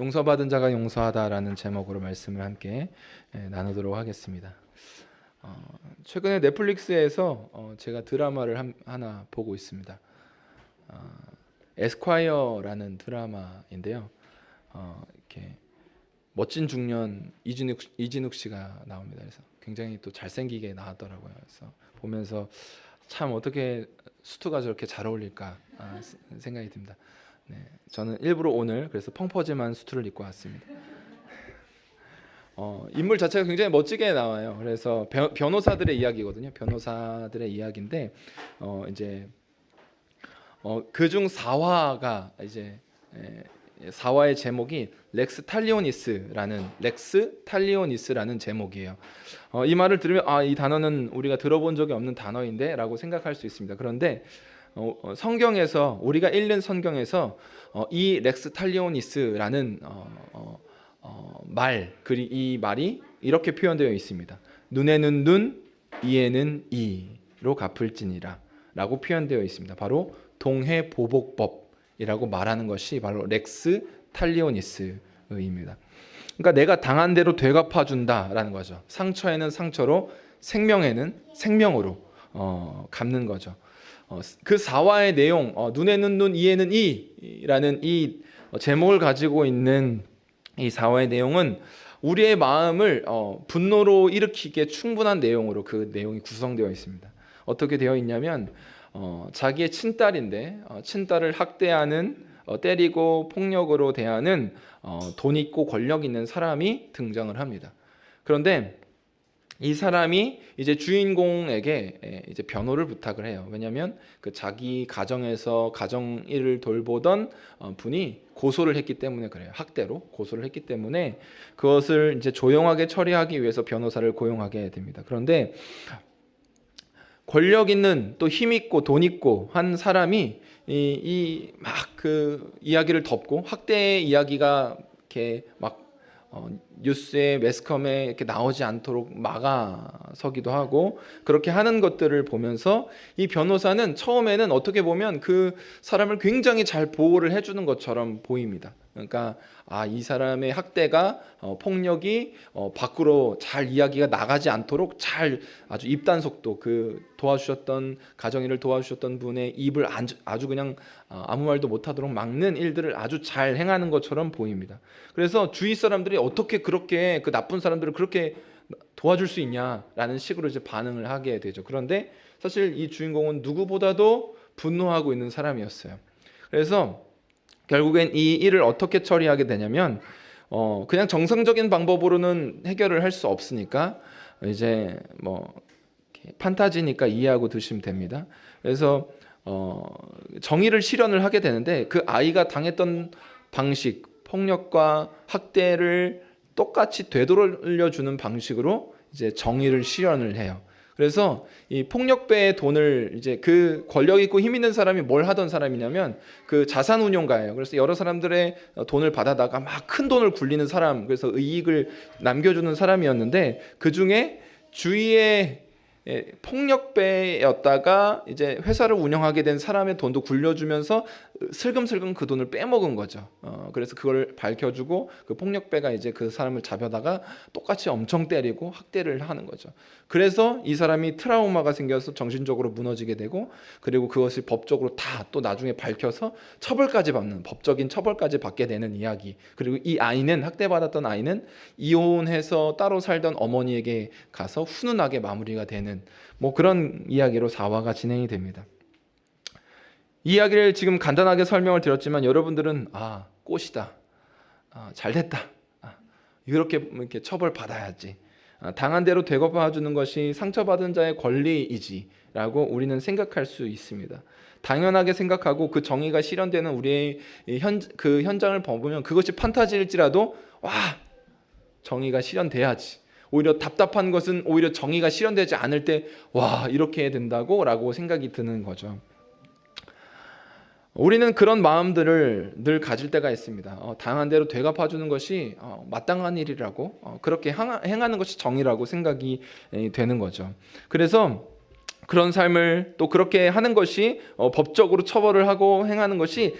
용서받은 자가 용서하다라는 제목으로 말씀을 함께 나누도록 하겠습니다. 최근에 넷플릭스에서 제가 드라마를 하나 보고 있습니다. 에스콰이어라는 드라마인데요. 이렇게 멋진 중년 이진욱 씨가 나옵니다. 그래서 굉장히 또 잘생기게 나왔더라고요. 그래서 보면서 참 어떻게 수트가 저렇게 잘 어울릴까 생각이 듭니다. 네, 저는 일부러 오늘 그래서 펑퍼짐한 수트를 입고 왔습니다. 인물 자체가 굉장히 멋지게 나와요. 그래서 변호사들의 이야기거든요. 변호사들의 이야기인데 이제 그중 4화가 이제 4화의 제목이 렉스 탈리오니스라는 제목이에요. 이 말을 들으면 이 단어는 우리가 들어본 적이 없는 단어인데라고 생각할 수 있습니다. 그런데 성경에서 우리가 읽는 성경에서 이 렉스 탈리오니스라는 이 말이 이렇게 표현되어 있습니다. 눈에는 눈, 이에는 이로 갚을지니라라고 표현되어 있습니다. 바로 동해보복법이라고 말하는 것이 바로 렉스 탈리오니스입니다. 그러니까 내가 당한 대로 되갚아준다라는 거죠. 상처에는 상처로, 생명에는 생명으로 갚는 거죠. 그 4화의 내용, 눈에는 눈, 이에는 이라는 이 제목을 가지고 있는 이 4화의 내용은 우리의 마음을 분노로 일으키기에 충분한 내용으로 그 내용이 구성되어 있습니다. 어떻게 되어 있냐면 자기의 친딸인데 친딸을 학대하는 때리고 폭력으로 대하는 돈 있고 권력 있는 사람이 등장을 합니다. 그런데 이 사람이 이제 주인공에게 이제 변호를 부탁을 해요. 왜냐하면 그 자기 가정에서 가정 일을 돌보던 분이 고소를 했기 때문에 그래요. 학대로 고소를 했기 때문에 그것을 이제 조용하게 처리하기 위해서 변호사를 고용하게 됩니다. 그런데 권력 있는 또 힘 있고 돈 있고 한 사람이 막 그 이야기를 덮고 학대의 이야기가 이렇게 막 뉴스에 매스컴에 이렇게 나오지 않도록 막아서기도 하고 그렇게 하는 것들을 보면서 이 변호사는 처음에는 어떻게 보면 그 사람을 굉장히 잘 보호를 해주는 것처럼 보입니다. 그러니까 이 사람의 학대가 폭력이 밖으로 잘 이야기가 나가지 않도록 잘 아주 입단속도 그 도와주셨던 가정일을 도와주셨던 분의 입을 아주 그냥 아무 말도 못하도록 막는 일들을 아주 잘 행하는 것처럼 보입니다. 그래서 주위 사람들이 어떻게 그렇게 그 나쁜 사람들을 그렇게 도와줄 수 있냐라는 식으로 이제 반응을 하게 되죠. 그런데 사실 이 주인공은 누구보다도 분노하고 있는 사람이었어요. 그래서 결국엔 이 일을 어떻게 처리하게 되냐면 그냥 정상적인 방법으로는 해결을 할 수 없으니까 이제 뭐 판타지니까 이해하고 드시면 됩니다. 그래서 정의를 실현을 하게 되는데 그 아이가 당했던 방식, 폭력과 학대를 똑같이 되돌려주는 방식으로 이제 정의를 실현을 해요. 그래서 이 폭력배의 돈을 이제 그 권력 있고 힘 있는 사람이 뭘 하던 사람이냐면 그 자산운용가예요. 그래서 여러 사람들의 돈을 받아다가 막 큰 돈을 굴리는 사람, 그래서 이익을 남겨주는 사람이었는데 그 중에 주위에 폭력배였다가 이제 회사를 운영하게 된 사람의 돈도 굴려주면서 슬금슬금 그 돈을 빼먹은 거죠. 그래서 그걸 밝혀주고 그 폭력배가 이제 그 사람을 잡아다가 똑같이 엄청 때리고 학대를 하는 거죠. 그래서 이 사람이 트라우마가 생겨서 정신적으로 무너지게 되고 그리고 그것을 법적으로 다 또 나중에 밝혀서 처벌까지 받는 법적인 처벌까지 받게 되는 이야기. 그리고 이 아이는 학대받았던 아이는 이혼해서 따로 살던 어머니에게 가서 훈훈하게 마무리가 되는 뭐 그런 이야기로 4화가 진행이 됩니다. 이 이야기를 지금 간단하게 설명을 드렸지만 여러분들은 꽃이다, 잘됐다, 이렇게 처벌받아야지, 당한 대로 되갚아주는 것이 상처받은 자의 권리이지라고 우리는 생각할 수 있습니다. 당연하게 생각하고 그 정의가 실현되는 우리의 그 현장을 보면 그것이 판타지일지라도 정의가 실현돼야지. 오히려 답답한 것은 오히려 정의가 실현되지 않을 때 이렇게 해야 된다고 라고 생각이 드는 거죠. 우리는 그런 마음들을 늘 가질 때가 있습니다. 당한 대로 되갚아주는 것이 마땅한 일이라고 그렇게 행하는 것이 정의라고 생각이 되는 거죠. 그래서 그런 삶을 또 그렇게 하는 것이 법적으로 처벌을 하고 행하는 것이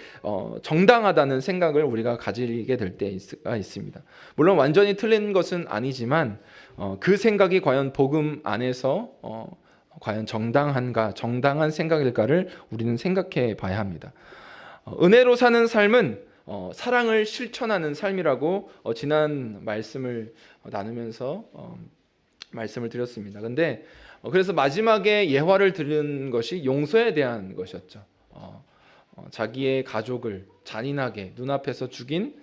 정당하다는 생각을 우리가 가지게 될 때가 있습니다. 물론 완전히 틀린 것은 아니지만 그 생각이 과연 복음 안에서 과연 정당한가, 정당한 생각일까를 우리는 생각해 봐야 합니다. 은혜로 사는 삶은 사랑을 실천하는 삶이라고 지난 말씀을 나누면서 말씀을 드렸습니다. 근데 그래서 마지막에 예화를 들은 것이 용서에 대한 것이었죠. 자기의 가족을 잔인하게 눈앞에서 죽인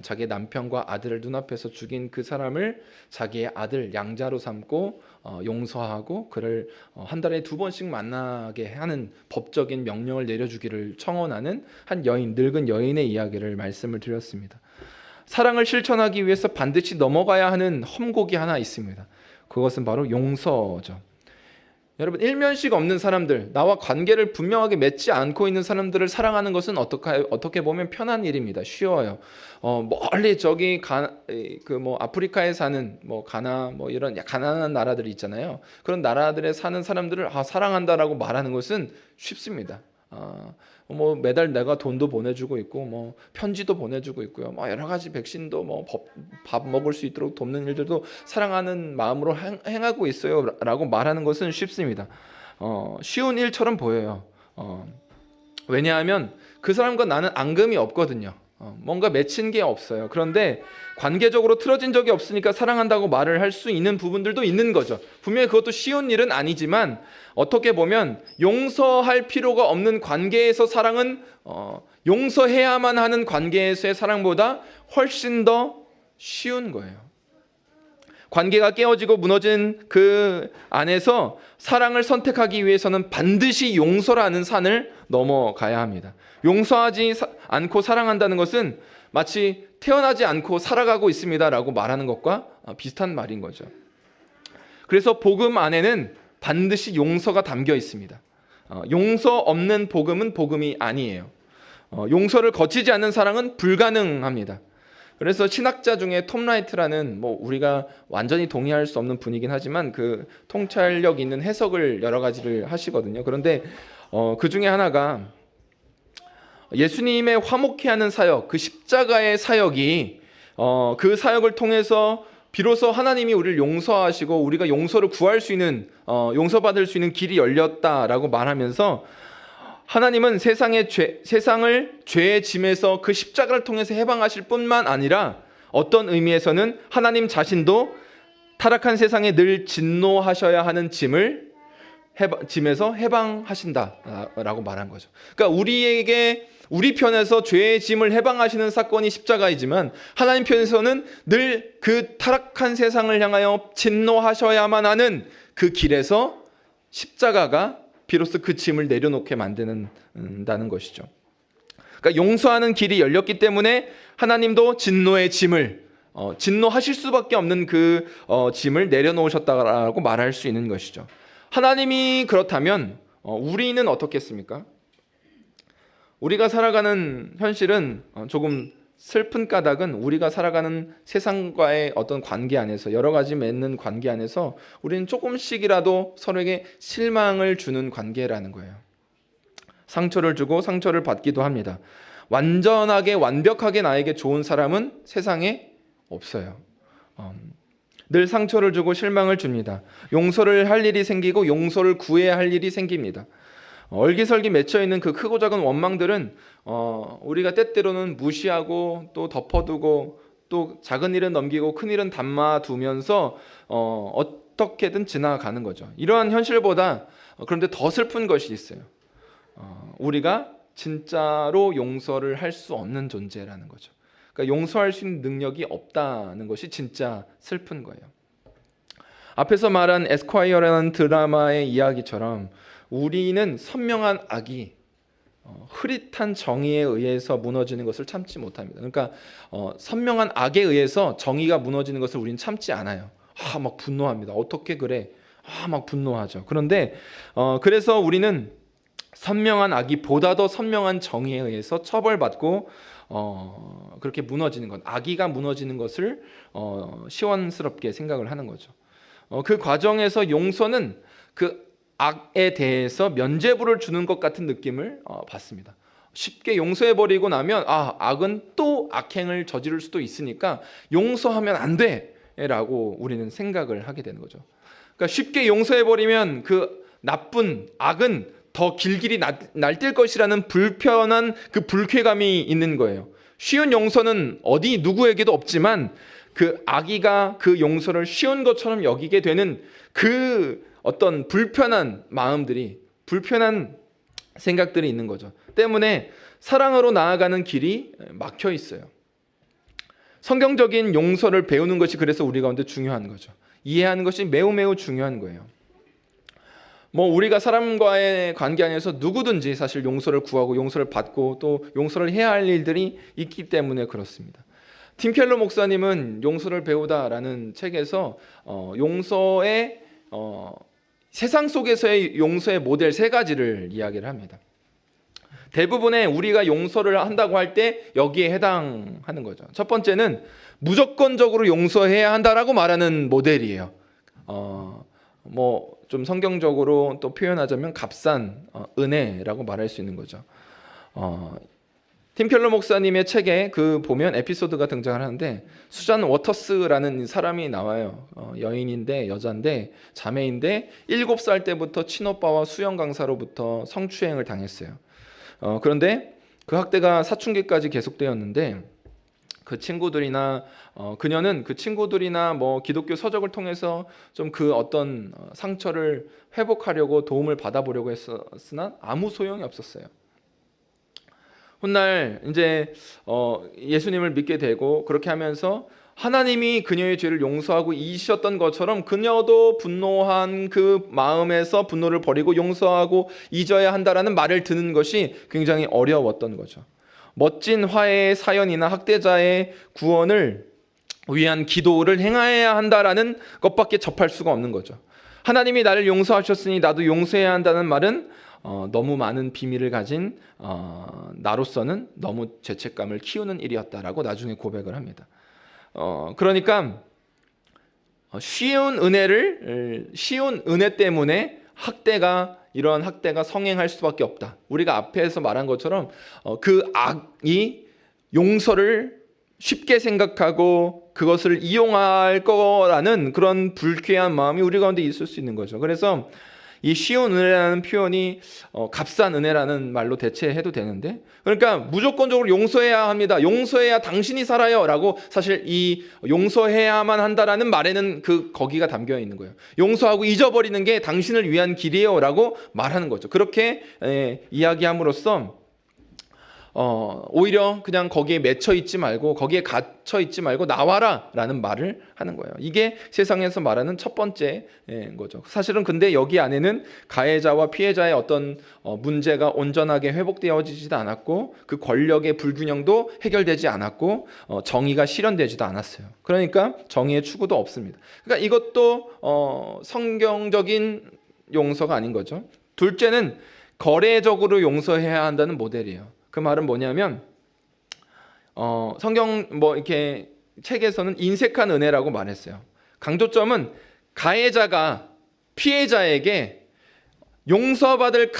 자기의 남편과 아들을 눈앞에서 죽인 그 사람을 자기의 아들 양자로 삼고 용서하고 그를 한 달에 2번씩 만나게 하는 법적인 명령을 내려주기를 청원하는 한 여인, 늙은 여인의 이야기를 말씀을 드렸습니다. 사랑을 실천하기 위해서 반드시 넘어가야 하는 험곡이 하나 있습니다. 그것은 바로 용서죠. 여러분, 일면식 없는 사람들, 나와 관계를 분명하게 맺지 않고 있는 사람들을 사랑하는 것은 어떻게 보면 편한 일입니다. 쉬워요. 멀리 저기 아프리카에 사는 가나 이런 가난한 나라들이 있잖아요. 그런 나라들에 사는 사람들을 사랑한다라고 말하는 것은 쉽습니다. 매달 내가 돈도 보내주고 있고 편지도 보내주고 있고요. 여러 가지 백신도 밥 먹을 수 있도록 돕는 일들도 사랑하는 마음으로 행하고 있어요라고 말하는 것은 쉽습니다. 쉬운 일처럼 보여요. 왜냐하면 그 사람과 나는 앙금이 없거든요. 뭔가 맺힌 게 없어요. 그런데 관계적으로 틀어진 적이 없으니까 사랑한다고 말을 할 수 있는 부분들도 있는 거죠. 분명히 그것도 쉬운 일은 아니지만 어떻게 보면 용서할 필요가 없는 관계에서 사랑은 용서해야만 하는 관계에서의 사랑보다 훨씬 더 쉬운 거예요. 관계가 깨어지고 무너진 그 안에서 사랑을 선택하기 위해서는 반드시 용서라는 산을 넘어가야 합니다. 용서하지 않고 사랑한다는 것은 마치 태어나지 않고 살아가고 있습니다라고 말하는 것과 비슷한 말인 거죠. 그래서 복음 안에는 반드시 용서가 담겨 있습니다. 용서 없는 복음은 복음이 아니에요. 용서를 거치지 않는 사랑은 불가능합니다. 그래서 신학자 중에 톰 라이트라는 우리가 완전히 동의할 수 없는 분이긴 하지만 그 통찰력 있는 해석을 여러 가지를 하시거든요. 그런데 그 중에 하나가 예수님의 화목케 하는 사역, 그 십자가의 사역이 그 사역을 통해서 비로소 하나님이 우리를 용서하시고 우리가 용서를 구할 수 있는 용서받을 수 있는 길이 열렸다라고 말하면서 하나님은 세상을 죄의 짐에서 그 십자가를 통해서 해방하실 뿐만 아니라 어떤 의미에서는 하나님 자신도 타락한 세상에 늘 진노하셔야 하는 짐에서 해방하신다라고 말한 거죠. 그러니까 우리 편에서 죄의 짐을 해방하시는 사건이 십자가이지만 하나님 편에서는 늘 그 타락한 세상을 향하여 진노하셔야만 하는 그 길에서 십자가가 비로소 그 짐을 내려놓게 만드는다는 것이죠. 그러니까 용서하는 길이 열렸기 때문에 하나님도 진노의 짐을 진노하실 수밖에 없는 그 짐을 내려놓으셨다라고 말할 수 있는 것이죠. 하나님이 그렇다면 우리는 어떻겠습니까? 우리가 살아가는 현실은 조금 슬픈 까닭은 우리가 살아가는 세상과의 어떤 관계 안에서 여러 가지 맺는 관계 안에서 우리는 조금씩이라도 서로에게 실망을 주는 관계라는 거예요. 상처를 주고 상처를 받기도 합니다. 완벽하게 나에게 좋은 사람은 세상에 없어요. 늘 상처를 주고 실망을 줍니다. 용서를 할 일이 생기고 용서를 구해야 할 일이 생깁니다. 얼기설기 맺혀있는 그 크고 작은 원망들은 우리가 때때로는 무시하고 또 덮어두고 또 작은 일은 넘기고 큰 일은 담아두면서 어떻게든 지나가는 거죠. 이러한 현실보다 그런데 더 슬픈 것이 있어요. 우리가 진짜로 용서를 할 수 없는 존재라는 거죠. 그러니까 용서할 수 있는 능력이 없다는 것이 진짜 슬픈 거예요. 앞에서 말한 에스콰이어라는 드라마의 이야기처럼 우리는 선명한 악이 흐릿한 정의에 의해서 무너지는 것을 참지 못합니다. 그러니까 선명한 악에 의해서 정의가 무너지는 것을 우리는 참지 않아요. 막 분노합니다. 어떻게 그래? 막 분노하죠. 그런데 그래서 우리는 선명한 악이 보다 더 선명한 정의에 의해서 처벌받고 그렇게 무너지는 것, 악의가 무너지는 것을 시원스럽게 생각을 하는 거죠. 그 과정에서 용서는 그 악에 대해서 면죄부를 주는 것 같은 느낌을 받습니다. 쉽게 용서해버리고 나면 악은 또 악행을 저지를 수도 있으니까 용서하면 안 돼라고 우리는 생각을 하게 되는 거죠. 그러니까 쉽게 용서해버리면 그 나쁜 악은 더 길길이 날뛸 것이라는 불편한 그 불쾌감이 있는 거예요. 쉬운 용서는 어디 누구에게도 없지만 그 악의가 그 용서를 쉬운 것처럼 여기게 되는 그 어떤 불편한 마음들이, 불편한 생각들이 있는 거죠. 때문에 사랑으로 나아가는 길이 막혀 있어요. 성경적인 용서를 배우는 것이 그래서 우리 가운데 중요한 거죠. 이해하는 것이 매우 매우 중요한 거예요. 우리가 사람과의 관계 안에서 누구든지 사실 용서를 구하고 용서를 받고 또 용서를 해야 할 일들이 있기 때문에 그렇습니다. 팀 켈러 목사님은 용서를 배우다라는 책에서 용서의 세상 속에서의 용서의 모델 3가지를 이야기를 합니다. 대부분의 우리가 용서를 한다고 할 때 여기에 해당하는 거죠. 첫 번째는 무조건적으로 용서해야 한다라고 말하는 모델이에요. 좀 성경적으로 또 표현하자면 값싼 은혜라고 말할 수 있는 거죠. 팀 켈러 목사님의 책에 보면 에피소드가 등장을 하는데 수잔 워터스라는 사람이 나와요. 여인인데 여자인데 자매인데 7살 때부터 친오빠와 수영 강사로부터 성추행을 당했어요. 그런데 그 학대가 사춘기까지 계속되었는데 그녀는 그 친구들이나 기독교 서적을 통해서 좀 그 어떤 상처를 회복하려고 도움을 받아보려고 했으나 아무 소용이 없었어요. 훗날 이제 예수님을 믿게 되고 그렇게 하면서 하나님이 그녀의 죄를 용서하고 잊으셨던 것처럼 그녀도 분노한 그 마음에서 분노를 버리고 용서하고 잊어야 한다라는 말을 듣는 것이 굉장히 어려웠던 거죠. 멋진 화해의 사연이나 학대자의 구원을 위한 기도를 행해야 한다라는 것밖에 접할 수가 없는 거죠. 하나님이 나를 용서하셨으니 나도 용서해야 한다는 말은 너무 많은 비밀을 가진 나로서는 너무 죄책감을 키우는 일이었다라고 나중에 고백을 합니다. 그러니까 쉬운 은혜 때문에 이런 학대가 성행할 수밖에 없다. 우리가 앞에서 말한 것처럼 그 악이 용서를 쉽게 생각하고 그것을 이용할 거라는 그런 불쾌한 마음이 우리 가운데 있을 수 있는 거죠. 그래서 이 쉬운 은혜라는 표현이 값싼 은혜라는 말로 대체해도 되는데, 그러니까 무조건적으로 용서해야 합니다. 용서해야 당신이 살아요 라고 사실 이 용서해야만 한다라는 말에는 거기가 담겨 있는 거예요. 용서하고 잊어버리는 게 당신을 위한 길이에요 라고 말하는 거죠. 그렇게 이야기함으로써 오히려 그냥 거기에 맺혀 있지 말고 거기에 갇혀 있지 말고 나와라 라는 말을 하는 거예요. 이게 세상에서 말하는 첫 번째 거죠. 사실은 근데 여기 안에는 가해자와 피해자의 어떤 문제가 온전하게 회복되어지지도 않았고 그 권력의 불균형도 해결되지 않았고 정의가 실현되지도 않았어요. 그러니까 정의의 추구도 없습니다. 그러니까 이것도 성경적인 용서가 아닌 거죠. 둘째는 거래적으로 용서해야 한다는 모델이에요. 그 말은 뭐냐면 성경 이렇게 책에서는 인색한 은혜라고 말했어요. 강조점은 가해자가 피해자에게 용서받을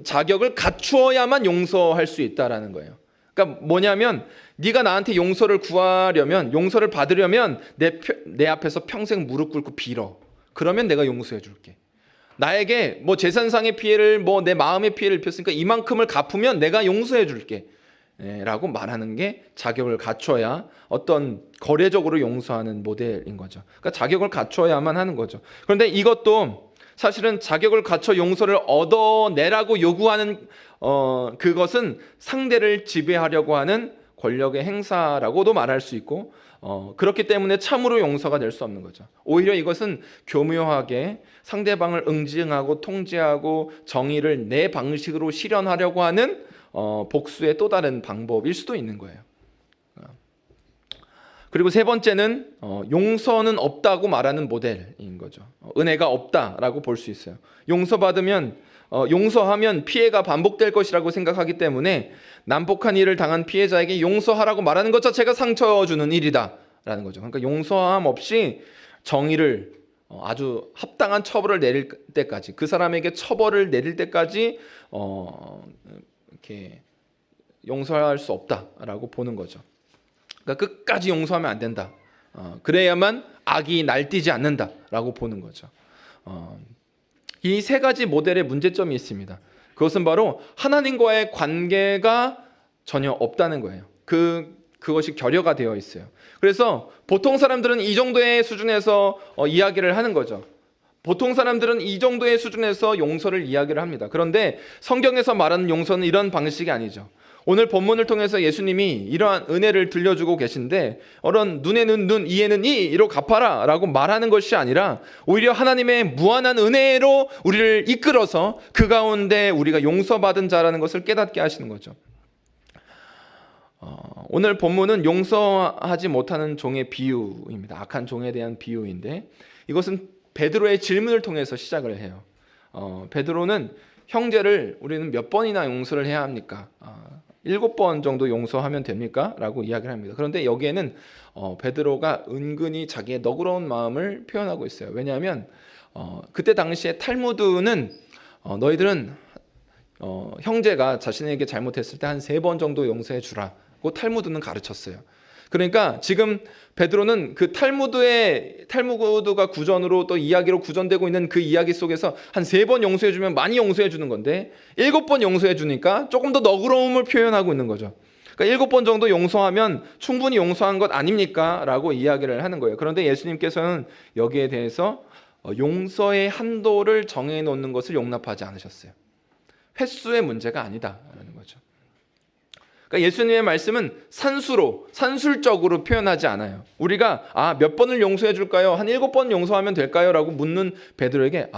자격을 갖추어야만 용서할 수 있다라는 거예요. 그러니까 뭐냐면 네가 나한테 용서를 구하려면, 용서를 받으려면 내 앞에서 평생 무릎 꿇고 빌어. 그러면 내가 용서해 줄게. 나에게 재산상의 피해를 내 마음의 피해를 입혔으니까 이만큼을 갚으면 내가 용서해 줄게 라고 말하는 게 자격을 갖춰야 어떤 거래적으로 용서하는 모델인 거죠. 그러니까 자격을 갖춰야만 하는 거죠. 그런데 이것도 사실은 자격을 갖춰 용서를 얻어내라고 요구하는 그것은 상대를 지배하려고 하는 권력의 행사라고도 말할 수 있고 그렇기 때문에 참으로 용서가 될 수 없는 거죠. 오히려 이것은 교묘하게 상대방을 응징하고 통제하고 정의를 내 방식으로 실현하려고 하는 복수의 또 다른 방법일 수도 있는 거예요. 그리고 세 번째는 용서는 없다고 말하는 모델인 거죠. 은혜가 없다라고 볼 수 있어요. 용서하면 피해가 반복될 것이라고 생각하기 때문에 난폭한 일을 당한 피해자에게 용서하라고 말하는 것 자체가 상처 주는 일이다라는 거죠. 그러니까 용서함 없이 정의를 아주 합당한 처벌을 내릴 때까지, 그 사람에게 처벌을 내릴 때까지 이렇게 용서할 수 없다라고 보는 거죠. 그러니까 끝까지 용서하면 안 된다. 그래야만 악이 날뛰지 않는다라고 보는 거죠. 이 세 가지 모델의 문제점이 있습니다. 그것은 바로 하나님과의 관계가 전혀 없다는 거예요. 그것이 결여가 되어 있어요. 그래서 보통 사람들은 이 정도의 수준에서 이야기를 하는 거죠. 보통 사람들은 이 정도의 수준에서 용서를 이야기를 합니다. 그런데 성경에서 말하는 용서는 이런 방식이 아니죠. 오늘 본문을 통해서 예수님이 이러한 은혜를 들려주고 계신데, 눈에는 눈, 이에는 이로 갚아라 라고 말하는 것이 아니라 오히려 하나님의 무한한 은혜로 우리를 이끌어서 그 가운데 우리가 용서받은 자라는 것을 깨닫게 하시는 거죠. 오늘 본문은 용서하지 못하는 종의 비유입니다. 악한 종에 대한 비유인데, 이것은 베드로의 질문을 통해서 시작을 해요. 베드로는 형제를 우리는 몇 번이나 용서를 해야 합니까? 7번 정도 용서하면 됩니까? 라고 이야기를 합니다. 그런데 여기에는 베드로가 은근히 자기의 너그러운 마음을 표현하고 있어요. 왜냐하면 그때 당시에 탈무드는 너희들은 형제가 자신에게 잘못했을 때 한 3번 정도 용서해 주라고 탈무드는 가르쳤어요. 그러니까 지금 베드로는 그 탈무드가 구전으로 또 이야기로 구전되고 있는 그 이야기 속에서 한 3번 용서해 주면 많이 용서해 주는 건데 7번 용서해 주니까 조금 더 너그러움을 표현하고 있는 거죠. 그러니까 7번 정도 용서하면 충분히 용서한 것 아닙니까? 라고 이야기를 하는 거예요. 그런데 예수님께서는 여기에 대해서 용서의 한도를 정해 놓는 것을 용납하지 않으셨어요. 횟수의 문제가 아니다라는 거죠. 그러니까 예수님의 말씀은 산술적으로 표현하지 않아요. 우리가 몇 번을 용서해 줄까요? 한 7번 용서하면 될까요? 라고 묻는 베드로에게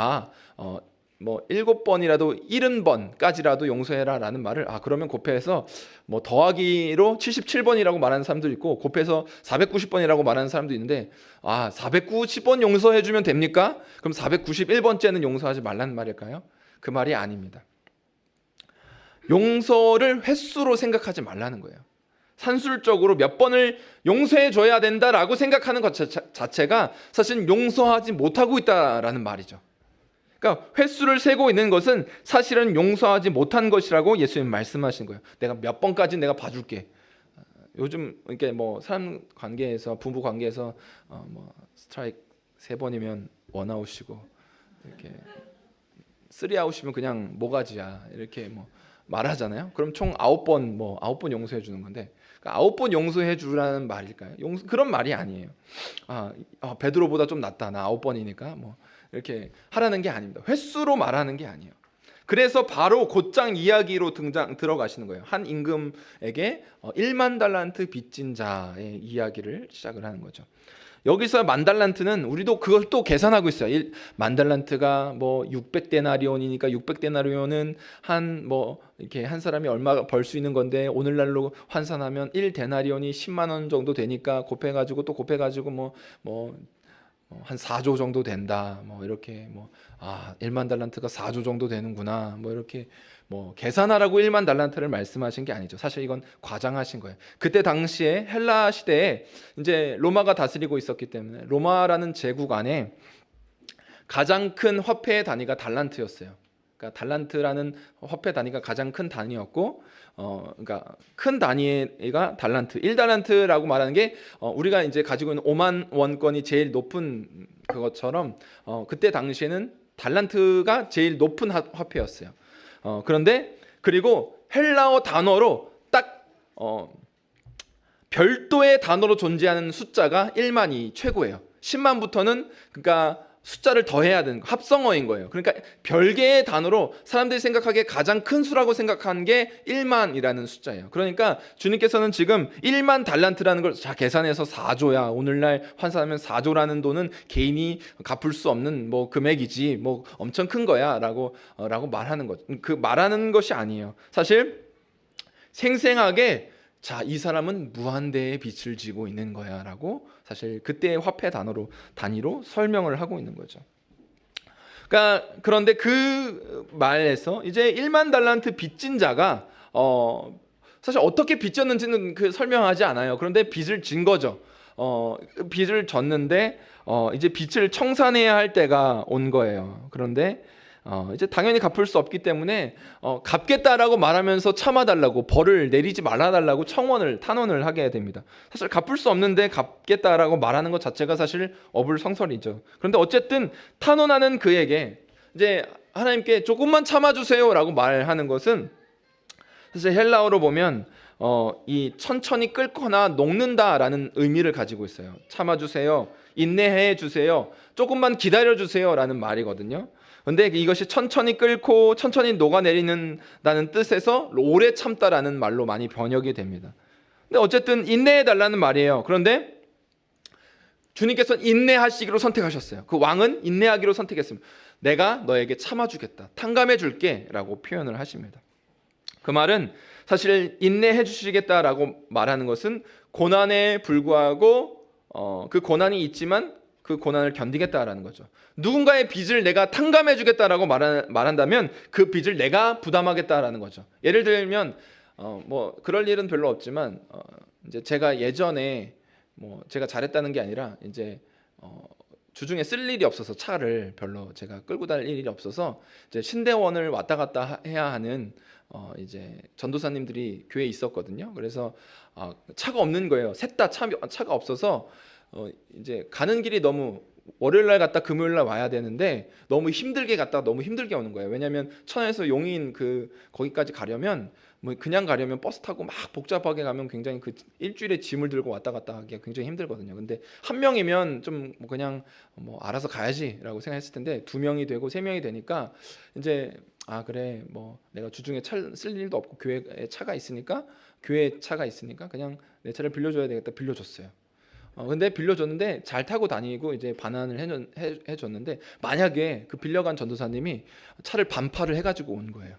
7번이라도 70번까지라도 용서해라 라는 말을 그러면 곱해서 더하기로 77번이라고 말하는 사람도 있고 곱해서 490번이라고 말하는 사람도 있는데 490번 용서해 주면 됩니까? 그럼 491번째는 용서하지 말라는 말일까요? 그 말이 아닙니다. 용서를 횟수로 생각하지 말라는 거예요. 산술적으로 몇 번을 용서해 줘야 된다라고 생각하는 것 자체가 사실 용서하지 못하고 있다라는 말이죠. 그러니까 횟수를 세고 있는 것은 사실은 용서하지 못한 것이라고 예수님 말씀하신 거예요. 내가 몇 번까지 내가 봐줄게. 요즘 이렇게 사람 관계에서, 부부 관계에서 스트라이크 3번이면 원아웃이고 이렇게 3아웃이면 그냥 모가지야 이렇게 말하잖아요. 그럼 총 9번 9번 용서해 주는 건데, 그러니까 9번 용서해 주라는 말일까요? 그런 말이 아니에요. 베드로보다 좀 낫다. 나 9번이니까 이렇게 하라는 게 아닙니다. 횟수로 말하는 게 아니에요. 그래서 바로 곧장 이야기로 들어가시는 거예요. 한 임금에게 1만 달란트 빚진 자의 이야기를 시작을 하는 거죠. 여기서 10,000달란트는 우리도 그걸 또 계산하고 있어요. 10,000달란트가 600데나리온이니까 600데나리온은 이렇게 한 사람이 얼마 벌 수 있는 건데 오늘날로 환산하면 1데나리온이 10만 원 정도 되니까 곱해가지고 또 곱해가지고 한 4조 정도 된다. 이렇게 1만 달란트가 4조 정도 되는구나. 이렇게 계산하라고 1만 달란트를 말씀하신 게 아니죠. 사실 이건 과장하신 거예요. 그때 당시에 헬라 시대에 이제 로마가 다스리고 있었기 때문에 로마라는 제국 안에 가장 큰 화폐의 단위가 달란트였어요. 그러니까 달란트라는 화폐 단위가 가장 큰 단위였고, 그러니까 큰 단위가 달란트. 1달란트라고 말하는 게 우리가 이제 가지고 있는 5만 원권이 제일 높은 그것처럼 그때 당시에는 달란트가 제일 높은 화폐였어요. 그런데 그리고 헬라어 단어로 딱 별도의 단어로 존재하는 숫자가 1만이 최고예요. 10만부터는 그러니까 숫자를 더해야 되는 거, 합성어인 거예요. 그러니까 별개의 단어로 사람들이 생각하기에 가장 큰 수라고 생각하는 게 1만이라는 숫자예요. 그러니까 주님께서는 지금 1만 달란트라는 걸 계산해서 4조야. 오늘날 환산하면 4조라는 돈은 개인이 갚을 수 없는 금액이지 엄청 큰 거야 라고 말하는 것. 그 말하는 것이 아니에요. 사실 생생하게 이 사람은 무한대의 빚을 지고 있는 거야 라고 사실 그때의 화폐 단위로 설명을 하고 있는 거죠. 그런데 그 말에서 이제 1만 달란트 빚진 자가 사실 어떻게 빚졌는지는 설명하지 않아요. 그런데 빚을 진 거죠. 빚을 졌는데 이제 빚을 청산해야 할 때가 온 거예요. 그런데 이제 당연히 갚을 수 없기 때문에 갚겠다라고 말하면서 참아달라고, 벌을 내리지 말아달라고 탄원을 하게 됩니다. 사실 갚을 수 없는데 갚겠다라고 말하는 것 자체가 사실 어불성설이죠. 그런데 어쨌든 탄원하는 그에게 이제 하나님께 조금만 참아주세요라고 말하는 것은 사실 헬라어로 보면 이 천천히 끓거나 녹는다라는 의미를 가지고 있어요. 참아주세요, 인내해 주세요, 조금만 기다려 주세요라는 말이거든요. 근데 이것이 천천히 끓고 천천히 녹아내리는다는 뜻에서 오래 참다라는 말로 많이 번역이 됩니다. 근데 어쨌든 인내해 달라는 말이에요. 그런데 주님께서는 인내하시기로 선택하셨어요. 그 왕은 인내하기로 선택했습니다. 내가 너에게 참아주겠다, 탕감해 줄게 라고 표현을 하십니다. 그 말은 사실 인내해 주시겠다라고 말하는 것은 고난에 불구하고 그 고난이 있지만 그 고난을 견디겠다라는 거죠. 누군가의 빚을 내가 탕감해 주겠다라고 말한다면 그 빚을 내가 부담하겠다라는 거죠. 예를 들면 뭐 그럴 일은 별로 없지만 이제 제가 예전에 제가 잘했다는 게 아니라 이제 주중에 쓸 일이 없어서 차를 별로 제가 끌고 다닐 일이 없어서 이제 신대원을 왔다 갔다 해야 하는 이제 전도사님들이 교회에 있었거든요. 그래서 차가 없는 거예요. 셋 다 차가 없어서 이제 가는 길이 너무 월요일 날 갔다 금요일 날 와야 되는데 너무 힘들게 갔다 너무 힘들게 오는 거예요. 왜냐하면 천안에서 용인 거기까지 가려면 그냥 가려면 버스 타고 막 복잡하게 가면 굉장히 그 일주일에 짐을 들고 왔다 갔다 하기가 굉장히 힘들거든요. 근데 한 명이면 좀 그냥 알아서 가야지라고 생각했을 텐데 두 명이 되고 세 명이 되니까 이제 그래 내가 주중에 차 쓸 일도 없고 교회에 차가 있으니까 그냥 내 차를 빌려줘야 되겠다 빌려줬어요. 근데 빌려줬는데 잘 타고 다니고 이제 반환을 해줬는데 만약에 그 빌려간 전도사님이 차를 반파를 해가지고 온 거예요.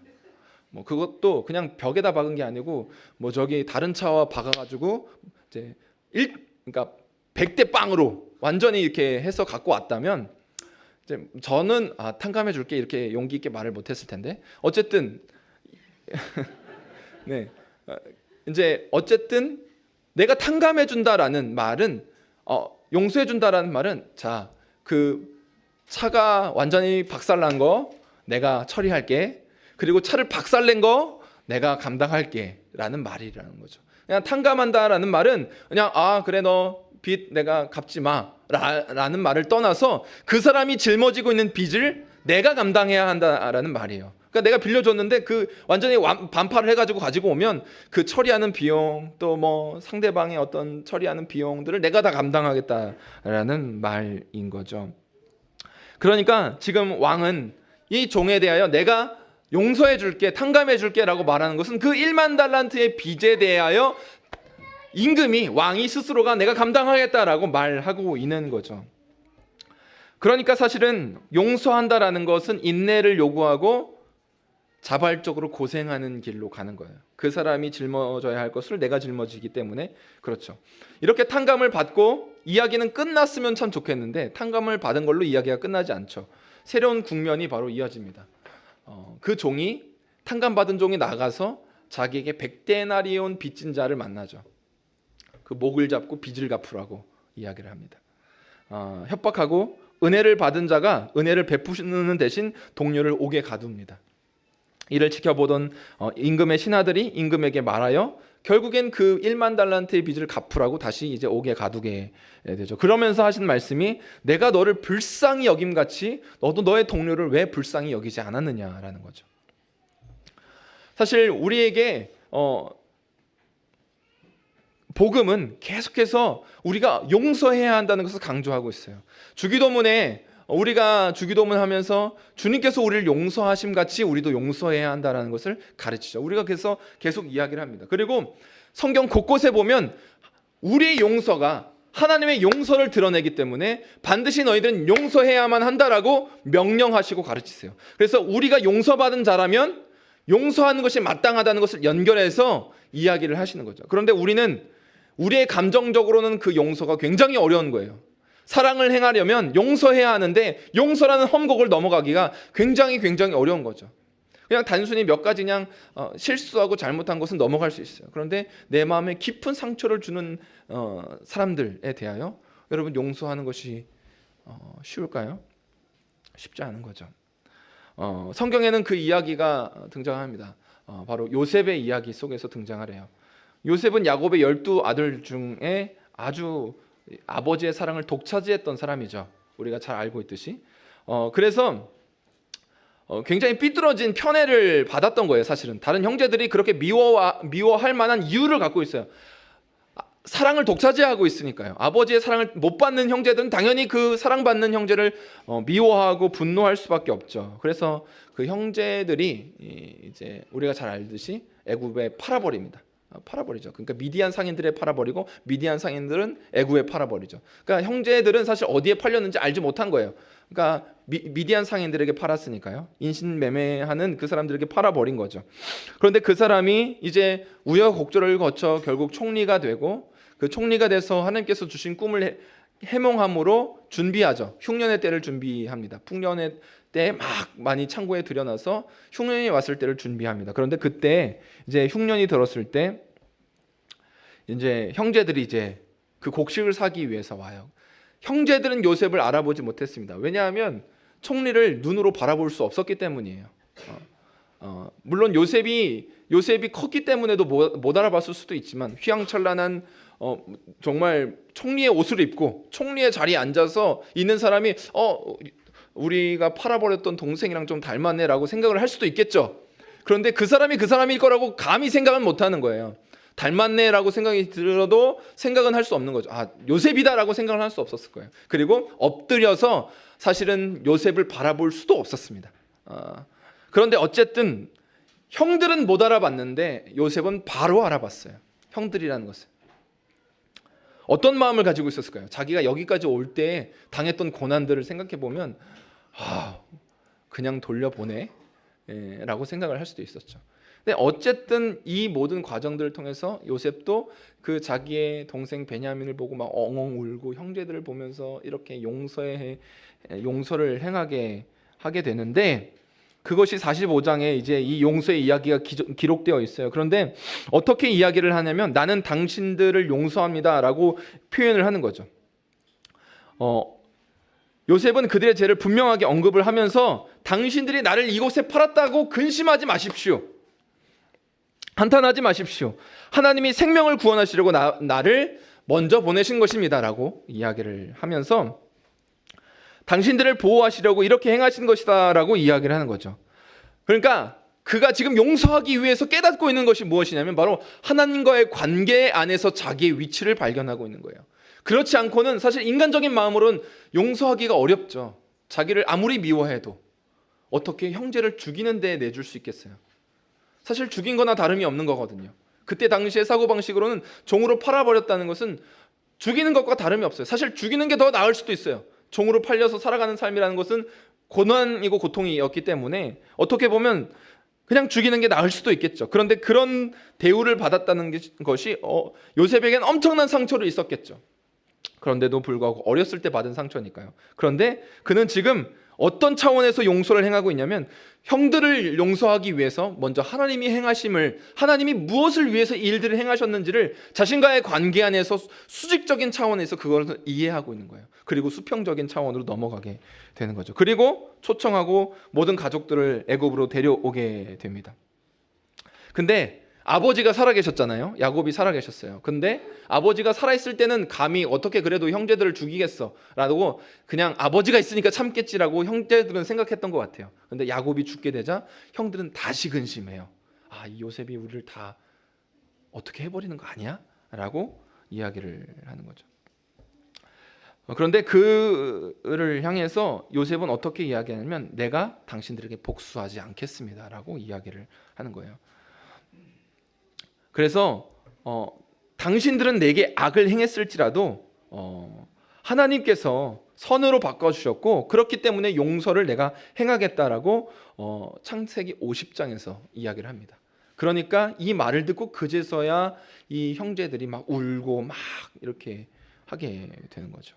그것도 그냥 벽에다 박은 게 아니고 저기 다른 차와 박아가지고 이제 그러니까 100대 빵으로 완전히 이렇게 해서 갖고 왔다면 이제 저는 탕감해 줄게 이렇게 용기 있게 말을 못했을 텐데 어쨌든 네 이제 어쨌든 내가 탕감해 준다라는 말은 용서해 준다라는 말은 자, 그 차가 완전히 박살난 거 내가 처리할게. 그리고 차를 박살낸 거 내가 감당할게 라는 말이라는 거죠. 그냥 탕감한다라는 말은 그냥 그래 너 빚 내가 갚지 마 라는 말을 떠나서 그 사람이 짊어지고 있는 빚을 내가 감당해야 한다라는 말이에요. 그러니까 내가 빌려줬는데 그 완전히 반파를 해가지고 가지고 오면 그 처리하는 비용 또 상대방의 어떤 처리하는 비용들을 내가 다 감당하겠다라는 말인 거죠. 그러니까 지금 왕은 이 종에 대하여 내가 용서해 줄게, 탕감해 줄게 라고 말하는 것은 그 1만 달란트의 빚에 대하여 임금이 왕이 스스로가 내가 감당하겠다라고 말하고 있는 거죠. 그러니까 사실은 용서한다라는 것은 인내를 요구하고 자발적으로 고생하는 길로 가는 거예요. 그 사람이 짊어져야 할 것을 내가 짊어지기 때문에 그렇죠. 이렇게 탕감을 받고 이야기는 끝났으면 참 좋겠는데 탕감을 받은 걸로 이야기가 끝나지 않죠. 새로운 국면이 바로 이어집니다. 그 종이 탕감받은 종이 나가서 자기에게 100데나리온 빚진 자를 만나죠. 그 목을 잡고 빚을 갚으라고 이야기를 합니다. 협박하고 은혜를 받은 자가 은혜를 베푸는 대신 동료를 옥에 가둡니다. 이를 지켜보던 임금의 신하들이 임금에게 말하여 결국엔 그 1만 달란트의 빚을 갚으라고 다시 이제 옥에 가두게 되죠. 그러면서 하신 말씀이 내가 너를 불쌍히 여김같이 너도 너의 동료를 왜 불쌍히 여기지 않았느냐라는 거죠. 사실 우리에게 복음은 계속해서 우리가 용서해야 한다는 것을 강조하고 있어요. 주기도문에 우리가 주기도문 하면서 주님께서 우리를 용서하심 같이 우리도 용서해야 한다는 것을 가르치죠. 우리가 그래서 계속 이야기를 합니다. 그리고 성경 곳곳에 보면 우리의 용서가 하나님의 용서를 드러내기 때문에 반드시 너희들은 용서해야만 한다라고 명령하시고 가르치세요. 그래서 우리가 용서받은 자라면 용서하는 것이 마땅하다는 것을 연결해서 이야기를 하시는 거죠. 그런데 우리의 감정적으로는 그 용서가 굉장히 어려운 거예요. 사랑을 행하려면 용서해야 하는데 용서라는 험곡을 넘어가기가 굉장히 어려운 거죠. 그냥 단순히 몇 가지 그냥 실수하고 잘못한 것은 넘어갈 수 있어요. 그런데 내 마음에 깊은 상처를 주는 사람들에 대하여 여러분 용서하는 것이 쉬울까요? 쉽지 않은 거죠. 성경에는 그 이야기가 등장합니다. 바로 요셉의 이야기 속에서 등장을 해요. 요셉은 야곱의 12아들 중에 아주 아버지의 사랑을 독차지했던 사람이죠. 우리가 잘 알고 있듯이. 그래서 굉장히 삐뚤어진 편애를 받았던 거예요. 사실은 다른 형제들이 그렇게 미워할 만한 이유를 갖고 있어요. 사랑을 독차지하고 있으니까요. 아버지의 사랑을 못 받는 형제들은 당연히 그 사랑받는 형제를 미워하고 분노할 수밖에 없죠. 그래서 그 형제들이 이제 우리가 잘 알듯이 애굽에 팔아버립니다. 팔아버리죠. 그러니까 미디안 상인들에 팔아버리고 미디안 상인들은 애굽에 팔아버리죠. 그러니까 형제들은 사실 어디에 팔렸는지 알지 못한 거예요. 그러니까 미디안 상인들에게 팔았으니까요. 인신매매하는 그 사람들에게 팔아버린 거죠. 그런데 그 사람이 이제 우여곡절을 거쳐 결국 총리가 되고 그 총리가 돼서 하나님께서 주신 꿈을 해몽함으로 준비하죠. 흉년의 때를 준비합니다. 풍년의 때 막 많이 창고에 들여놔서 흉년이 왔을 때를 준비합니다. 그런데 그때 이제 흉년이 들었을 때 이제 형제들이 이제 그 곡식을 사기 위해서 와요. 형제들은 요셉을 알아보지 못했습니다. 왜냐하면 총리를 눈으로 바라볼 수 없었기 때문이에요. 물론 요셉이 컸기 때문에도 못 알아봤을 수도 있지만 휘황찬란한 정말 총리의 옷을 입고 총리의 자리에 앉아서 있는 사람이 우리가 팔아버렸던 동생이랑 좀 닮았네라고 생각을 할 수도 있겠죠. 그런데 그 사람이 그 사람일 거라고 감히 생각은 못하는 거예요. 닮았네라고 생각이 들어도 생각은 할 수 없는 거죠. 요셉이다라고 생각을 할 수 없었을 거예요. 그리고 엎드려서 사실은 요셉을 바라볼 수도 없었습니다. 그런데 어쨌든 형들은 못 알아봤는데 요셉은 바로 알아봤어요. 형들이라는 것을. 어떤 마음을 가지고 있었을까요? 자기가 여기까지 올 때 당했던 고난들을 생각해 보면 그냥 돌려보내 라고 생각을 할 수도 있었죠. 근데 어쨌든 이 모든 과정들을 통해서 요셉도 그 자기의 동생 베냐민을 보고 막 엉엉 울고 형제들을 보면서 이렇게 용서를 행하게 하게 되는데 그것이 45장에 이제 이 용서의 이야기가 기록되어 있어요. 그런데 어떻게 이야기를 하냐면 나는 당신들을 용서합니다라고 표현을 하는 거죠. 요셉은 그들의 죄를 분명하게 언급을 하면서 당신들이 나를 이곳에 팔았다고 근심하지 마십시오. 한탄하지 마십시오. 하나님이 생명을 구원하시려고 나를 먼저 보내신 것입니다라고 이야기를 하면서 당신들을 보호하시려고 이렇게 행하신 것이다라고 이야기를 하는 거죠. 그러니까 그가 지금 용서하기 위해서 깨닫고 있는 것이 무엇이냐면 바로 하나님과의 관계 안에서 자기의 위치를 발견하고 있는 거예요. 그렇지 않고는 사실 인간적인 마음으로는 용서하기가 어렵죠. 자기를 아무리 미워해도 어떻게 형제를 죽이는 데에 내줄 수 있겠어요. 사실 죽인 거나 다름이 없는 거거든요. 그때 당시의 사고방식으로는 종으로 팔아버렸다는 것은 죽이는 것과 다름이 없어요. 사실 죽이는 게 더 나을 수도 있어요. 종으로 팔려서 살아가는 삶이라는 것은 고난이고 고통이었기 때문에 어떻게 보면 그냥 죽이는 게 나을 수도 있겠죠. 그런데 그런 대우를 받았다는 것이 요셉에겐 엄청난 상처를 있었겠죠. 그런데도 불구하고 어렸을 때 받은 상처니까요. 그런데 그는 지금 어떤 차원에서 용서를 행하고 있냐면 형들을 용서하기 위해서 먼저 하나님이 행하심을, 하나님이 무엇을 위해서 이 일들을 행하셨는지를 자신과의 관계 안에서 수직적인 차원에서 그걸 이해하고 있는 거예요. 그리고 수평적인 차원으로 넘어가게 되는 거죠. 그리고 초청하고 모든 가족들을 애굽으로 데려오게 됩니다. 근데 아버지가 살아계셨잖아요. 야곱이 살아계셨어요. 근데 아버지가 살아있을 때는 감히 어떻게 그래도 형제들을 죽이겠어 라고 그냥 아버지가 있으니까 참겠지라고 형제들은 생각했던 것 같아요. 근데 야곱이 죽게 되자 형들은 다시 근심해요. 이 요셉이 우리를 다 어떻게 해버리는 거 아니야? 라고 이야기를 하는 거죠. 그런데 그를 향해서 요셉은 어떻게 이야기하냐면 내가 당신들에게 복수하지 않겠습니다 라고 이야기를 하는 거예요. 그래서 당신들은 내게 악을 행했을지라도 하나님께서 선으로 바꿔주셨고 그렇기 때문에 용서를 내가 행하겠다라고 창세기 50장에서 이야기를 합니다. 그러니까 이 말을 듣고 그제서야 이 형제들이 막 울고 막 이렇게 하게 되는 거죠.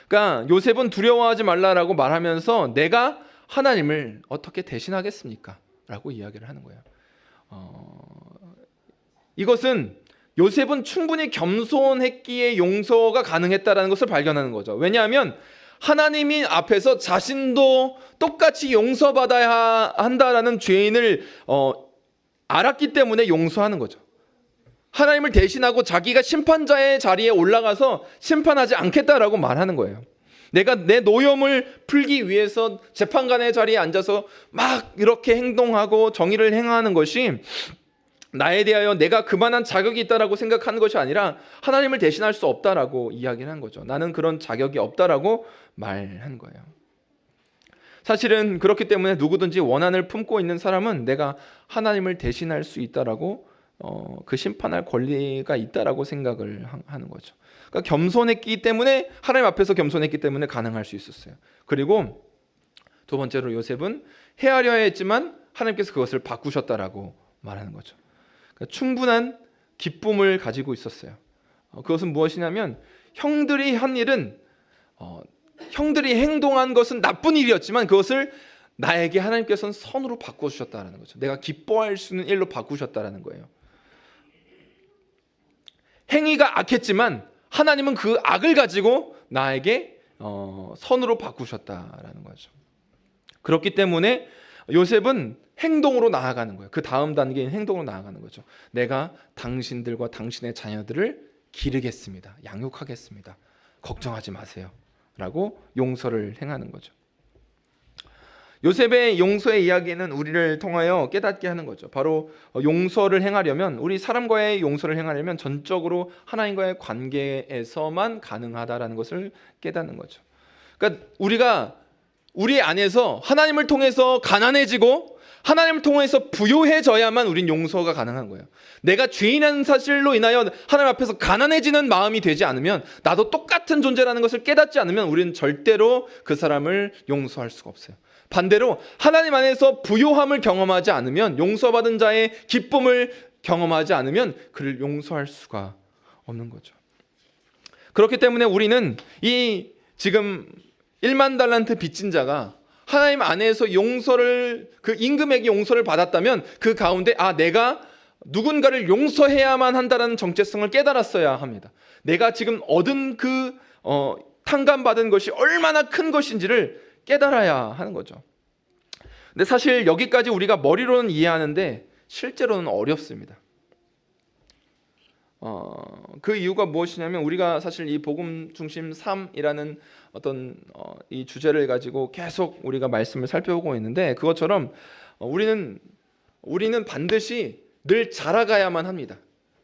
그러니까 요셉은 두려워하지 말라라고 말하면서 내가 하나님을 어떻게 대신하겠습니까? 라고 이야기를 하는 거예요. 이것은 요셉은 충분히 겸손했기에 용서가 가능했다라는 것을 발견하는 거죠. 왜냐하면 하나님이 앞에서 자신도 똑같이 용서받아야 한다라는 죄인을 알았기 때문에 용서하는 거죠. 하나님을 대신하고 자기가 심판자의 자리에 올라가서 심판하지 않겠다라고 말하는 거예요. 내가 내 노염을 풀기 위해서 재판관의 자리에 앉아서 막 이렇게 행동하고 정의를 행하는 것이 나에 대하여 내가 그만한 자격이 있다라고 생각하는 것이 아니라 하나님을 대신할 수 없다라고 이야기를 한 거죠. 나는 그런 자격이 없다라고 말한 거예요. 사실은 그렇기 때문에 누구든지 원한을 품고 있는 사람은 내가 하나님을 대신할 수 있다라고 그 심판할 권리가 있다라고 생각을 하는 거죠. 그러니까 겸손했기 때문에 하나님 앞에서 겸손했기 때문에 가능할 수 있었어요. 그리고 두 번째로 요셉은 헤아려 했지만 하나님께서 그것을 바꾸셨다라고 말하는 거죠. 그러니까 충분한 기쁨을 가지고 있었어요. 그것은 무엇이냐면 형들이 한 일은 형들이 행동한 것은 나쁜 일이었지만 그것을 나에게 하나님께서는 선으로 바꿔주셨다는 거죠. 내가 기뻐할 수 있는 일로 바꾸셨다는 거예요. 행위가 악했지만 하나님은 그 악을 가지고 나에게 선으로 바꾸셨다라는 거죠. 그렇기 때문에 요셉은 행동으로 나아가는 거예요. 그 다음 단계인 행동으로 나아가는 거죠. 내가 당신들과 당신의 자녀들을 기르겠습니다. 양육하겠습니다. 걱정하지 마세요. 라고 용서를 행하는 거죠. 요셉의 용서의 이야기는 우리를 통하여 깨닫게 하는 거죠. 바로 용서를 행하려면, 우리 사람과의 용서를 행하려면 전적으로 하나님과의 관계에서만 가능하다라는 것을 깨닫는 거죠. 그러니까 우리가 우리 안에서 하나님을 통해서 가난해지고 하나님을 통해서 부유해져야만 우린 용서가 가능한 거예요. 내가 죄인한 사실로 인하여 하나님 앞에서 가난해지는 마음이 되지 않으면, 나도 똑같은 존재라는 것을 깨닫지 않으면 우리는 절대로 그 사람을 용서할 수가 없어요. 반대로 하나님 안에서 부요함을 경험하지 않으면, 용서받은 자의 기쁨을 경험하지 않으면 그를 용서할 수가 없는 거죠. 그렇기 때문에 우리는 이 지금 1만 달란트 빚진 자가 하나님 안에서 용서를, 그 임금에게 용서를 받았다면 그 가운데 내가 누군가를 용서해야만 한다는 정체성을 깨달았어야 합니다. 내가 지금 얻은 그 탕감받은 것이 얼마나 큰 것인지를 깨달아야 하는 거죠. 근데 사실 여기까지 우리가 머리로는 이해하는데 실제로는 어렵습니다. 그 이유가 무엇이냐면, 우리가 사실 이 복음 중심 삶이라는 어떤 이 주제를 가지고 계속 우리가 말씀을 살펴보고 있는데, 그것처럼 우리는 반드시 늘 자라가야만 합니다.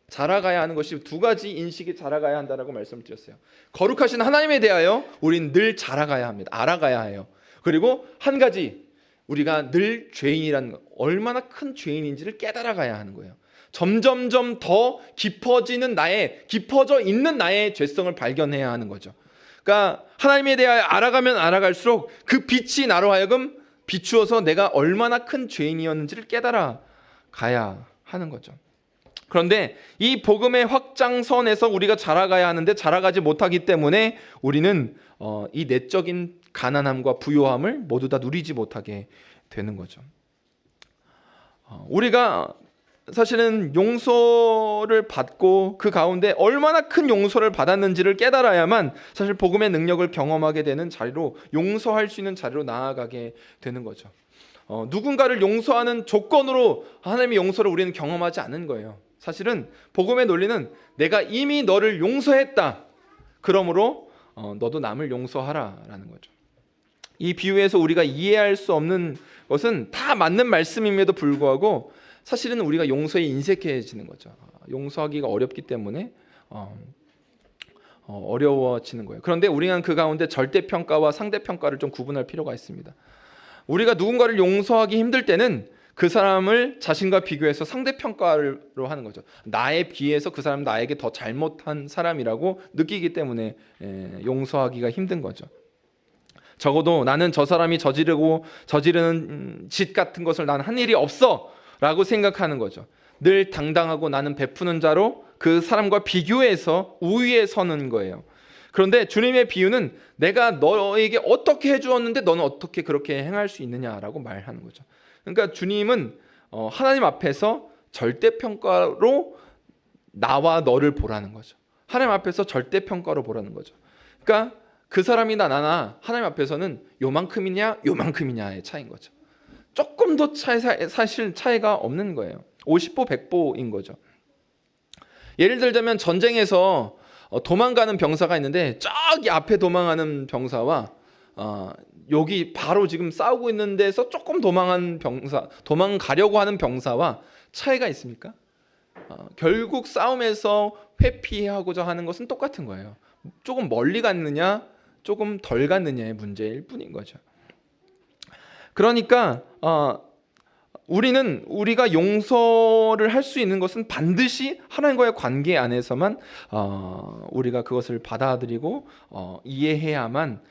자라가야 하는 것이 두 가지 인식이 자라가야 한다라고 말씀을 드렸어요. 거룩하신 하나님에 대하여 우리는 늘 자라가야 합니다. 알아가야 해요. 그리고 한 가지, 우리가 늘 죄인이라는 것, 얼마나 큰 죄인인지를 깨달아가야 하는 거예요. 점점점 더 깊어져 있는 나의 죄성을 발견해야 하는 거죠. 그러니까 하나님에 대하여 알아가면 알아갈수록 그 빛이 나로 하여금 비추어서 내가 얼마나 큰 죄인이었는지를 깨달아 가야 하는 거죠. 그런데 이 복음의 확장선에서 우리가 자라가야 하는데 자라가지 못하기 때문에 우리는 이 내적인 가난함과 부요함을 모두 다 누리지 못하게 되는 거죠. 우리가 사실은 용서를 받고 그 가운데 얼마나 큰 용서를 받았는지를 깨달아야만 사실 복음의 능력을 경험하게 되는 자리로, 용서할 수 있는 자리로 나아가게 되는 거죠. 누군가를 용서하는 조건으로 하나님의 용서를 우리는 경험하지 않은 거예요. 사실은 복음의 논리는 내가 이미 너를 용서했다, 그러므로 너도 남을 용서하라라는 거죠. 이 비유에서 우리가 이해할 수 없는 것은 다 맞는 말씀임에도 불구하고 사실은 우리가 용서에 인색해지는 거죠. 용서하기가 어렵기 때문에 어려워지는 거예요. 그런데 우리는 그 가운데 절대평가와 상대평가를 좀 구분할 필요가 있습니다. 우리가 누군가를 용서하기 힘들 때는 그 사람을 자신과 비교해서 상대평가로 하는 거죠. 나에 비해서 그 사람은 나에게 더 잘못한 사람이라고 느끼기 때문에 용서하기가 힘든 거죠. 적어도 나는 저 사람이 저지르는 짓 같은 것을 난 한 일이 없어 라고 생각하는 거죠. 늘 당당하고 나는 베푸는 자로 그 사람과 비교해서 우위에 서는 거예요. 그런데 주님의 비유는 내가 너에게 어떻게 해주었는데 너는 어떻게 그렇게 행할 수 있느냐라고 말하는 거죠. 그러니까 주님은 하나님 앞에서 절대평가로 나와 너를 보라는 거죠. 하나님 앞에서 절대평가로 보라는 거죠. 그러니까 그 사람이나 나나 하나님 앞에서는 요만큼이냐의 차이인 거죠. 조금도 사실 차이가 없는 거예요. 50보 100보인 거죠. 예를 들자면 전쟁에서 도망가는 병사가 있는데 저기 앞에 도망가는 병사와 여기 바로 지금 싸우고 있는 데서 조금 도망가려고 하는 병사와 차이가 있습니까? 결국 싸움에서 회피하고자 하는 것은 똑같은 거예요. 조금 멀리 갔느냐 조금 덜 갔느냐의 문제일 뿐인 거죠. 그러니까 우리가 용서를 할 수 있는 것은 반드시 하나님과의 관계 안에서만 우리가 그것을 받아들이고 이해해야만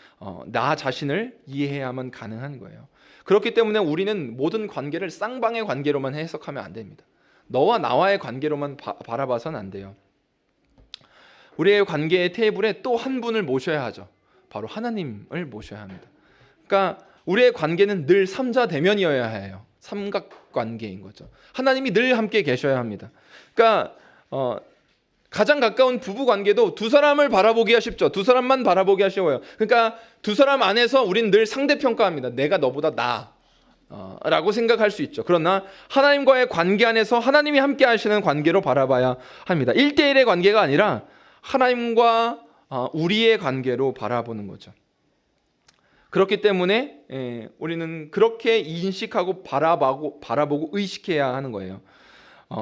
나 자신을 이해해야만 가능한 거예요. 그렇기 때문에 우리는 모든 관계를 쌍방의 관계로만 해석하면 안 됩니다. 너와 나와의 관계로만 바라봐서는 안 돼요. 우리의 관계의 테이블에 또 한 분을 모셔야 하죠. 바로 하나님을 모셔야 합니다. 그러니까 우리의 관계는 늘 삼자대면이어야 해요. 삼각관계인 거죠. 하나님이 늘 함께 계셔야 합니다. 그러니까 가장 가까운 부부 관계도 두 사람을 바라보기가 쉽죠. 두 사람만 바라보기가 쉬워요. 그러니까 두 사람 안에서 우린 늘 상대평가합니다. 내가 너보다 나아 라고 생각할 수 있죠. 그러나 하나님과의 관계 안에서 하나님이 함께 하시는 관계로 바라봐야 합니다. 1대1의 관계가 아니라 하나님과 우리의 관계로 바라보는 거죠. 그렇기 때문에 우리는 그렇게 인식하고 바라보고 의식해야 하는 거예요.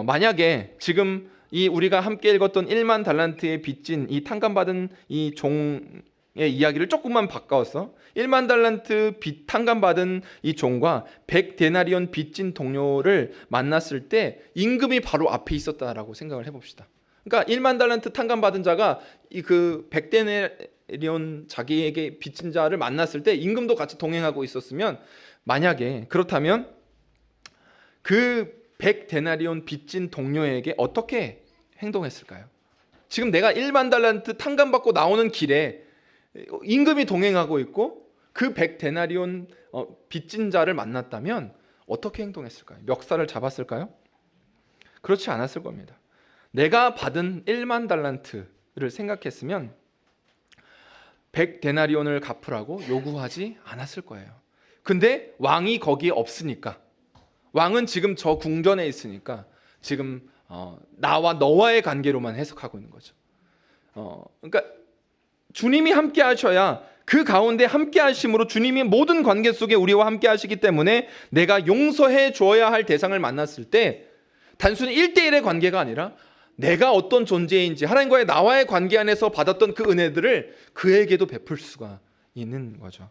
만약에 지금 이 우리가 함께 읽었던 1만 달란트의 빚진 이 탕감받은 이 종의 이야기를 조금만 바꿔서 1만 달란트 빚 탕감받은 이 종과 100데나리온 빚진 동료를 만났을 때 임금이 바로 앞에 있었다라고 생각을 해봅시다. 그러니까 1만 달란트 탕감받은 자가 그 100데나리온 자기에게 빚진 자를 만났을 때 임금도 같이 동행하고 있었으면, 만약에 그렇다면 그 100데나리온 빚진 동료에게 어떻게 행동했을까요? 지금 내가 1만 달란트 탕감받고 나오는 길에 임금이 동행하고 있고 그 100데나리온 빚진 자를 만났다면 어떻게 행동했을까요? 멱살을 잡았을까요? 그렇지 않았을 겁니다. 내가 받은 1만 달란트를 생각했으면 100데나리온을 갚으라고 요구하지 않았을 거예요. 근데 왕이 거기에 없으니까, 왕은 지금 저 궁전에 있으니까 지금 나와 너와의 관계로만 해석하고 있는 거죠. 그러니까 주님이 함께 하셔야, 그 가운데 함께 하심으로 주님이 모든 관계 속에 우리와 함께 하시기 때문에 내가 용서해 줘야 할 대상을 만났을 때 단순히 1대1의 관계가 아니라 내가 어떤 존재인지 하나님과의 나와의 관계 안에서 받았던 그 은혜들을 그에게도 베풀 수가 있는 거죠.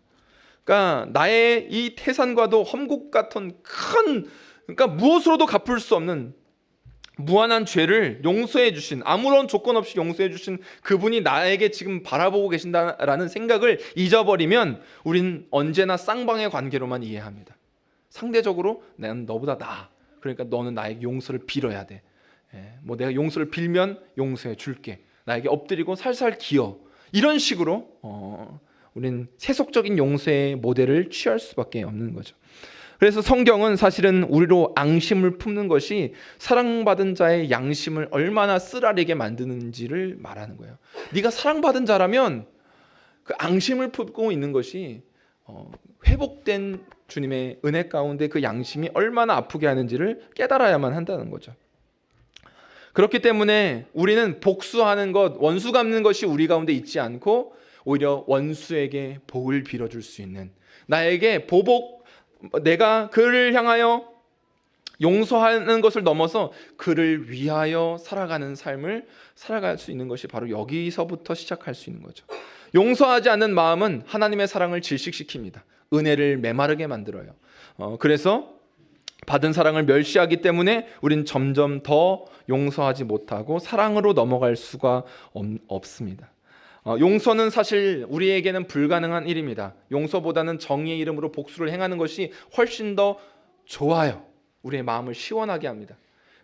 그러니까 나의 이 태산과도 험곡 같은 큰, 그러니까 무엇으로도 갚을 수 없는 무한한 죄를 용서해 주신, 아무런 조건 없이 용서해 주신 그분이 나에게 지금 바라보고 계신다라는 생각을 잊어버리면 우린 언제나 쌍방의 관계로만 이해합니다. 상대적으로 나는 너보다 나아, 그러니까 너는 나에게 용서를 빌어야 돼. 뭐 내가 용서를 빌면 용서해 줄게, 나에게 엎드리고 살살 기어, 이런 식으로 우린 세속적인 용서의 모델을 취할 수밖에 없는 거죠. 그래서 성경은 사실은 우리로 앙심을 품는 것이 사랑받은 자의 양심을 얼마나 쓰라리게 만드는지를 말하는 거예요. 네가 사랑받은 자라면 그 앙심을 품고 있는 것이 회복된 주님의 은혜 가운데 그 양심이 얼마나 아프게 하는지를 깨달아야만 한다는 거죠. 그렇기 때문에 우리는 복수하는 것, 원수 갚는 것이 우리 가운데 있지 않고 오히려 원수에게 복을 빌어줄 수 있는, 나에게 내가 그를 향하여 용서하는 것을 넘어서 그를 위하여 살아가는 삶을 살아갈 수 있는 것이 바로 여기서부터 시작할 수 있는 거죠. 용서하지 않는 마음은 하나님의 사랑을 질식시킵니다. 은혜를 메마르게 만들어요. 그래서 받은 사랑을 멸시하기 때문에 우린 점점 더 용서하지 못하고 사랑으로 넘어갈 수가 없습니다. 용서는 사실 우리에게는 불가능한 일입니다. 용서보다는 정의의 이름으로 복수를 행하는 것이 훨씬 더 좋아요. 우리의 마음을 시원하게 합니다.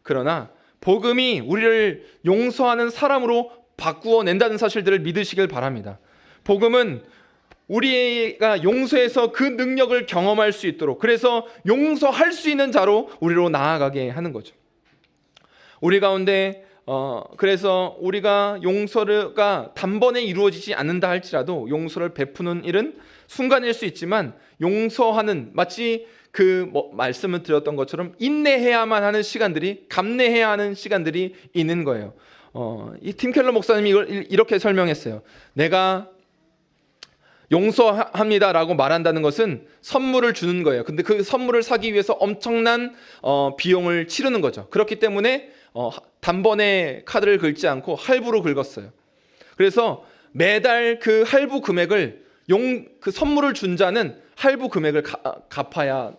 그러나 복음이 우리를 용서하는 사람으로 바꾸어 낸다는 사실들을 믿으시길 바랍니다. 복음은 우리가 용서해서 그 능력을 경험할 수 있도록, 그래서 용서할 수 있는 자로 우리로 나아가게 하는 거죠. 우리 가운데 그래서 우리가 용서가 단번에 이루어지지 않는다 할지라도 용서를 베푸는 일은 순간일 수 있지만, 용서하는, 마치 말씀을 드렸던 것처럼 인내해야만 하는 시간들이, 감내해야 하는 시간들이 있는 거예요. 이 팀 켈러 목사님이 이걸 이렇게 설명했어요. 내가 용서합니다라고 말한다는 것은 선물을 주는 거예요. 근데 그 선물을 사기 위해서 엄청난 비용을 치르는 거죠. 그렇기 때문에 단번에 카드를 긁지 않고 할부로 긁었어요. 그래서 매달 그 할부 금액을 그 선물을 준 자는 할부 금액을 갚아야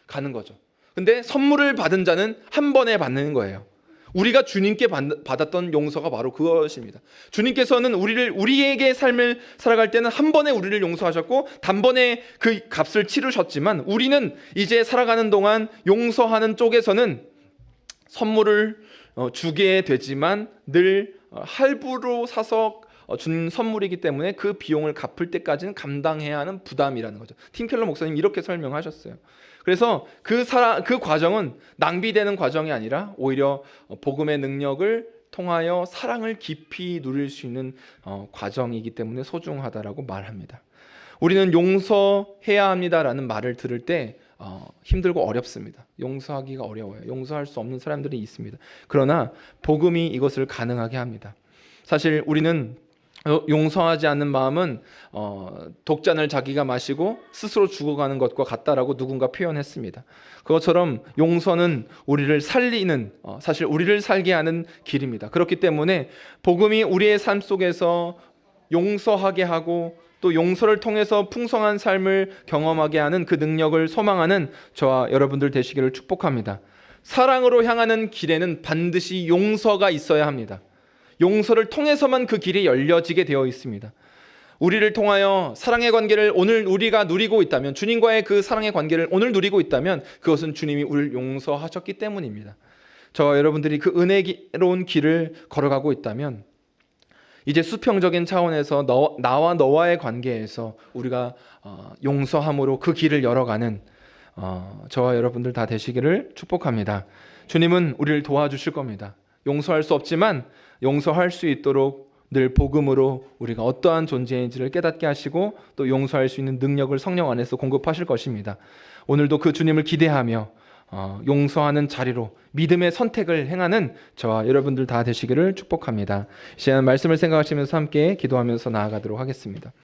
가는 거죠. 근데 선물을 받은 자는 한 번에 받는 거예요. 우리가 주님께 받았던 용서가 바로 그것입니다. 주님께서는 우리에게 삶을 살아갈 때는 한 번에 우리를 용서하셨고 단번에 그 값을 치르셨지만, 우리는 이제 살아가는 동안 용서하는 쪽에서는 선물을 주게 되지만 늘 할부로 사서 준 선물이기 때문에 그 비용을 갚을 때까지는 감당해야 하는 부담이라는 거죠. 팀 켈러 목사님 이렇게 설명하셨어요. 그래서 그 과정은 낭비되는 과정이 아니라 오히려 복음의 능력을 통하여 사랑을 깊이 누릴 수 있는 과정이기 때문에 소중하다라고 말합니다. 우리는 용서해야 합니다라는 말을 들을 때 힘들고 어렵습니다. 용서하기가 어려워요. 용서할 수 없는 사람들이 있습니다. 그러나 복음이 이것을 가능하게 합니다. 사실 우리는 용서하지 않는 마음은 독잔을 자기가 마시고 스스로 죽어가는 것과 같다라고 누군가 표현했습니다. 그것처럼 용서는 우리를 살리는, 사실 우리를 살게 하는 길입니다. 그렇기 때문에 복음이 우리의 삶 속에서 용서하게 하고 또 용서를 통해서 풍성한 삶을 경험하게 하는 그 능력을 소망하는 저와 여러분들 되시기를 축복합니다. 사랑으로 향하는 길에는 반드시 용서가 있어야 합니다. 용서를 통해서만 그 길이 열려지게 되어 있습니다. 우리를 통하여 사랑의 관계를 오늘 우리가 누리고 있다면, 주님과의 그 사랑의 관계를 오늘 누리고 있다면 그것은 주님이 우리를 용서하셨기 때문입니다. 저와 여러분들이 그 은혜로운 길을 걸어가고 있다면 이제 수평적인 차원에서 나와 너와의 관계에서 우리가 용서함으로 그 길을 열어가는 저와 여러분들 다 되시기를 축복합니다. 주님은 우리를 도와주실 겁니다. 용서할 수 없지만 용서할 수 있도록 늘 복음으로 우리가 어떠한 존재인지를 깨닫게 하시고 또 용서할 수 있는 능력을 성령 안에서 공급하실 것입니다. 오늘도 그 주님을 기대하며 용서하는 자리로 믿음의 선택을 행하는 저와 여러분들 다 되시기를 축복합니다. 이 시간 말씀을 생각하시면서 함께 기도하면서 나아가도록 하겠습니다.